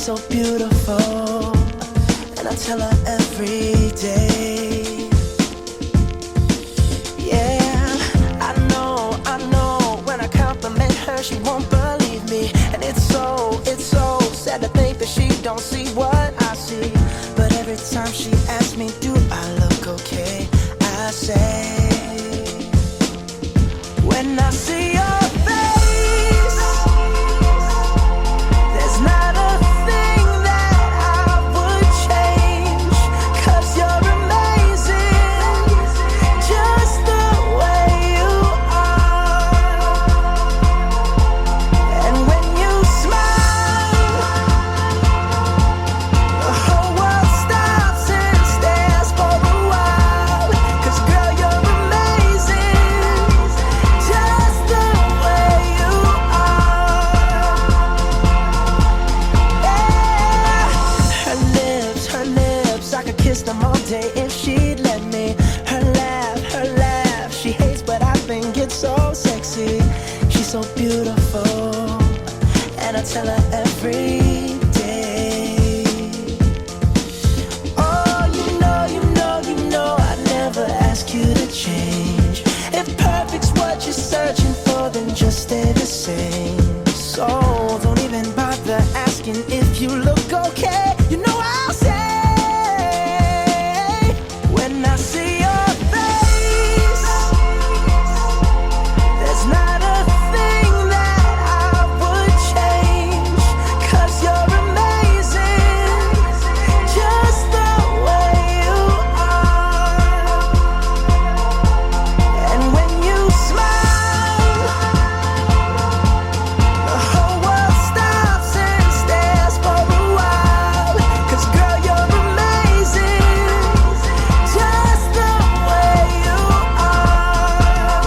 She's so beautiful, and I tell her every day. Yeah, I know, when I compliment her, she won't believe me. And it's so sad to think that she don't see what I see. But every time she asks me, do I look okay, I say, when I see your face, there's not a thing that I would change, 'cause you're amazing, just the way you are. And when you smile, the whole world stops and stares for a while, 'cause girl, you're amazing, just the way you are. Yeah. Her lips, I could kiss them all day if she'd let me. Her laugh, she hates, but I think it's so sexy. She's so beautiful, and I tell her every day. Oh, you know, I'd never ask you to change. If perfect's what you're searching for, then just stay the same. So don't even bother asking if you look okay. You know I'll say, when I see your face, there's not a thing that I would change, 'cause you're amazing, just the way you are. And when you smile, the whole world stops and stares for a while, 'cause girl, you're amazing, just the way you are.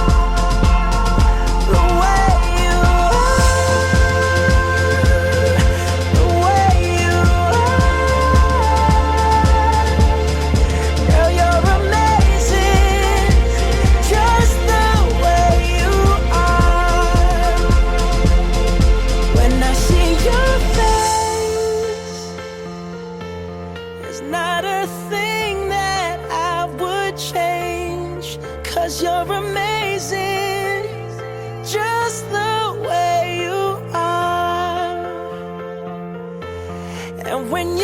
The way you are, the way you are. Girl, you're amazing, just the way you are. When I see your face, there's not a thing that I would change, 'cause you're amazing, just the way you are. And when